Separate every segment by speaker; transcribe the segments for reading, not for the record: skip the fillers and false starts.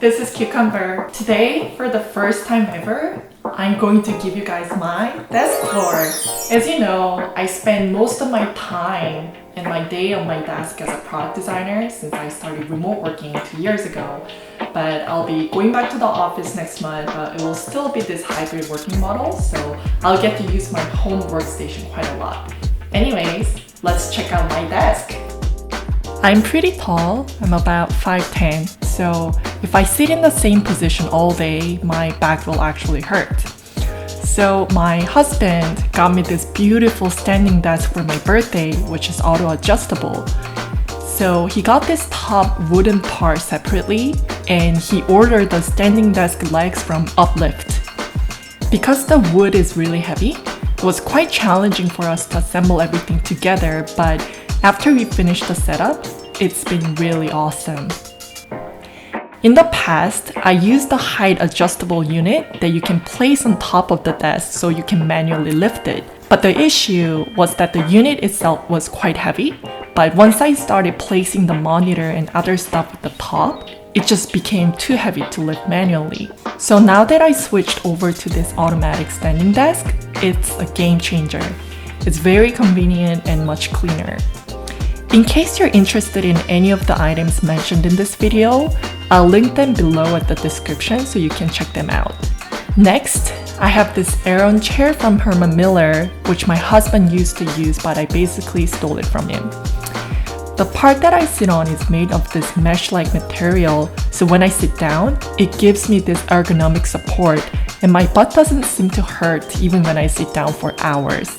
Speaker 1: this is Kyucumber. Today, for the first time ever, I'm going to give you guys my desk tour. As you know, I spend most of my time and my day on my desk as a product designer since I started remote working 2 years ago. But I'll be going back to the office next month, but it will still be this hybrid working model, so I'll get to use my home workstation quite a lot. Anyways, let's check out my desk. I'm pretty tall, I'm about 5'10", so if I sit in the same position all day, my back will actually hurt. So my husband got me this beautiful standing desk for my birthday, which is auto-adjustable. So he got this top wooden part separately, and he ordered the standing desk legs from Uplift. Because the wood is really heavy, it was quite challenging for us to assemble everything together, but after we finished the setup, it's been really awesome. In the past, I used the height adjustable unit that you can place on top of the desk so you can manually lift it. But the issue was that the unit itself was quite heavy, but once I started placing the monitor and other stuff at the top, it just became too heavy to lift manually. So now that I switched over to this automatic standing desk, it's a game changer. It's very convenient and much cleaner. In case you're interested in any of the items mentioned in this video, I'll link them below at the description so you can check them out. Next, I have this Aeron chair from Herman Miller, which my husband used to use, but I basically stole it from him. The part that I sit on is made of this mesh-like material, so when I sit down, it gives me this ergonomic support, and my butt doesn't seem to hurt even when I sit down for hours.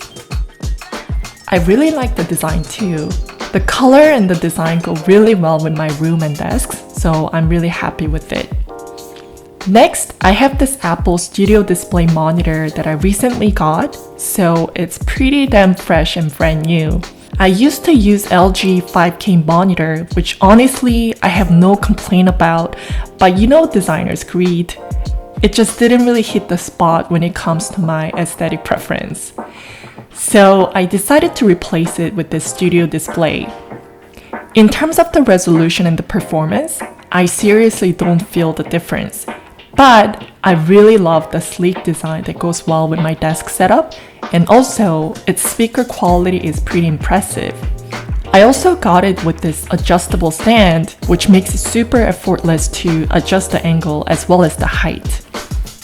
Speaker 1: I really like the design too. The color and the design go really well with my room and desks, so I'm really happy with it. Next, I have this Apple Studio Display monitor that I recently got, so it's pretty damn fresh and brand new. I used to use LG 5K monitor, which honestly I have no complaint about, but you know designers' greed. It just didn't really hit the spot when it comes to my aesthetic preference. So I decided to replace it with this Studio Display. In terms of the resolution and the performance, I seriously don't feel the difference. But I really love the sleek design that goes well with my desk setup, and also its speaker quality is pretty impressive. I also got it with this adjustable stand, which makes it super effortless to adjust the angle as well as the height.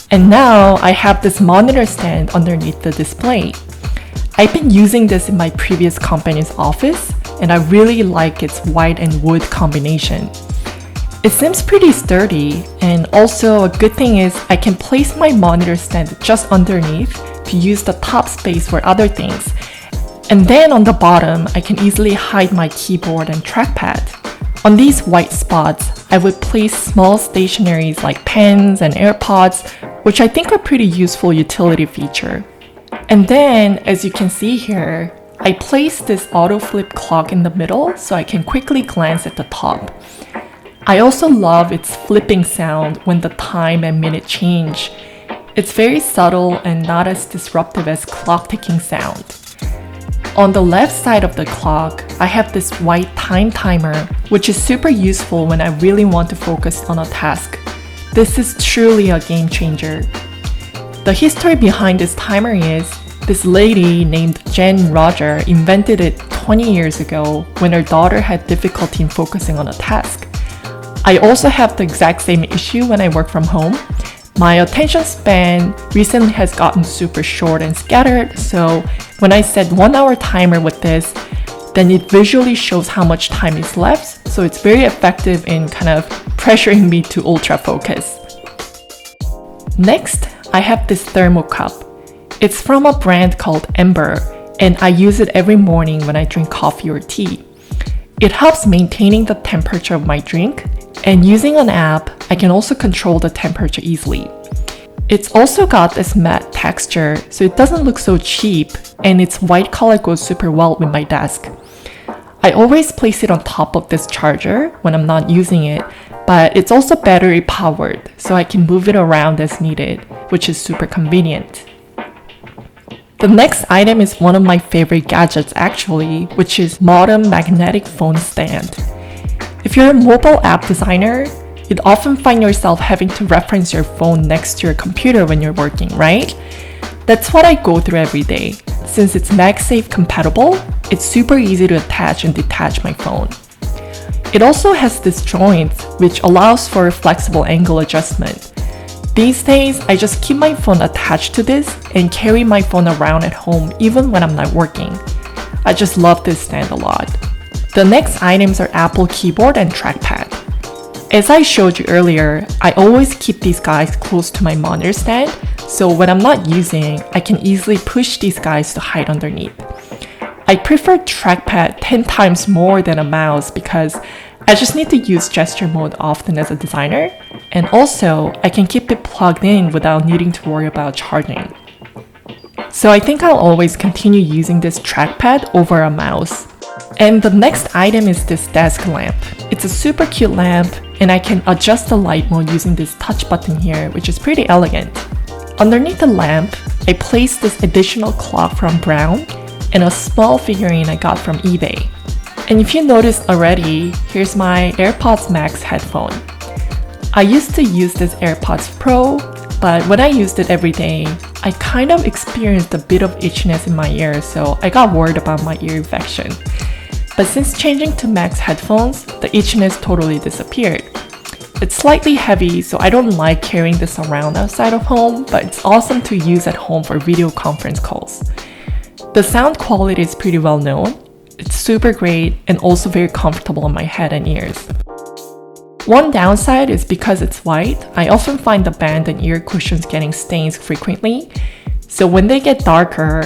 Speaker 1: And now I have this monitor stand underneath the display. I've been using this in my previous company's office, and I really like its white and wood combination. It seems pretty sturdy, and also a good thing is I can place my monitor stand just underneath to use the top space for other things. And then on the bottom, I can easily hide my keyboard and trackpad. On these white spots, I would place small stationaries like pens and AirPods, which I think are pretty useful utility feature. And then, as you can see here, I placed this auto flip clock in the middle so I can quickly glance at the top. I also love its flipping sound when the time and minute change. It's very subtle and not as disruptive as clock ticking sound. On the left side of the clock, I have this white time timer, which is super useful when I really want to focus on a task. This is truly a game changer. The history behind this timer is this lady named Jen Roger invented it 20 years ago when her daughter had difficulty in focusing on a task. I also have the exact same issue when I work from home. My attention span recently has gotten super short and scattered, so when I set 1 hour timer with this, then it visually shows how much time is left, so it's very effective in kind of pressuring me to ultra focus. Next, I have this Thermo Cup. It's from a brand called Ember, and I use it every morning when I drink coffee or tea. It helps maintaining the temperature of my drink, and using an app, I can also control the temperature easily. It's also got this matte texture, so it doesn't look so cheap, and its white color goes super well with my desk. I always place it on top of this charger when I'm not using it, but it's also battery powered, so I can move it around as needed, which is super convenient. The next item is one of my favorite gadgets actually, which is modern magnetic phone stand. If you're a mobile app designer, you'd often find yourself having to reference your phone next to your computer when you're working, right? That's what I go through every day. Since it's MagSafe compatible, it's super easy to attach and detach my phone. It also has this joint, which allows for flexible angle adjustment. These days, I just keep my phone attached to this and carry my phone around at home even when I'm not working. I just love this stand a lot. The next items are Apple keyboard and trackpad. As I showed you earlier, I always keep these guys close to my monitor stand, so when I'm not using, I can easily push these guys to hide underneath. I prefer trackpad 10 times more than a mouse because I just need to use gesture mode often as a designer, and also I can keep it plugged in without needing to worry about charging. So I think I'll always continue using this trackpad over a mouse. And the next item is this desk lamp. It's a super cute lamp, and I can adjust the light mode using this touch button here, which is pretty elegant. Underneath the lamp, I placed this additional clock from Brown and a small figurine I got from eBay. And if you noticed already, here's my AirPods Max headphone. I used to use this AirPods Pro, but when I used it every day, I kind of experienced a bit of itchiness in my ear, so I got worried about my ear infection. But since changing to Max headphones, the itchiness totally disappeared. It's slightly heavy, so I don't like carrying this around outside of home, but it's awesome to use at home for video conference calls. The sound quality is pretty well known. It's super great and also very comfortable on my head and ears. One downside is because it's white, I often find the band and ear cushions getting stains frequently. So when they get darker,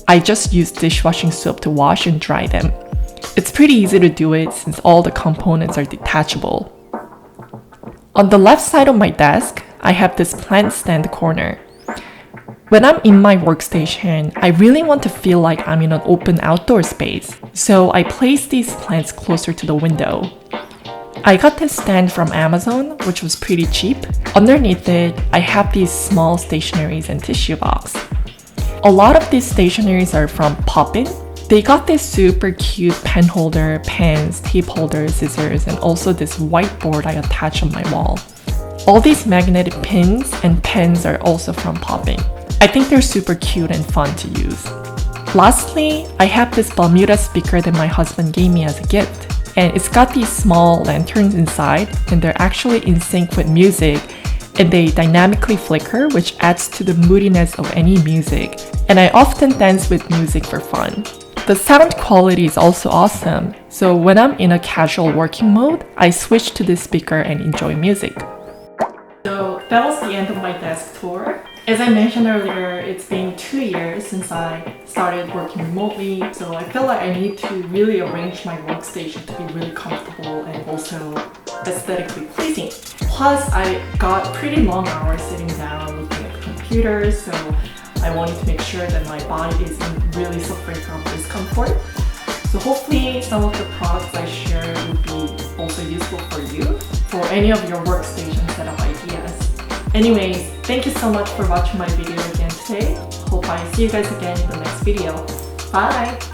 Speaker 1: I just use dishwashing soap to wash and dry them. It's pretty easy to do it since all the components are detachable. On the left side of my desk, I have this plant stand corner. When I'm in my workstation, I really want to feel like I'm in an open outdoor space, so I place these plants closer to the window. I got this stand from Amazon, which was pretty cheap. Underneath it, I have these small stationaries and tissue box. A lot of these stationaries are from Poppin. They got this super cute pen holder, pens, tape holder, scissors, and also this whiteboard I attach on my wall. All these magnetic pins and pens are also from Poppin. I think they're super cute and fun to use. Lastly, I have this Balmuda speaker that my husband gave me as a gift. And it's got these small lanterns inside, and they're actually in sync with music, and they dynamically flicker, which adds to the moodiness of any music. And I often dance with music for fun. The sound quality is also awesome, so when I'm in a casual working mode, I switch to this speaker and enjoy music. So that was the end of my desk tour. As I mentioned earlier, it's been 2 years since I started working remotely, so I feel like I need to really arrange my workstation to be really comfortable and also aesthetically pleasing. Plus, I got pretty long hours sitting down looking at the computer, so I wanted to make sure that my body isn't really suffering from discomfort. So hopefully some of the products I share will be also useful for you for any of your workstation setup ideas. Anyways, thank you so much for watching my video again today. Hope I see you guys again in the next video. Bye!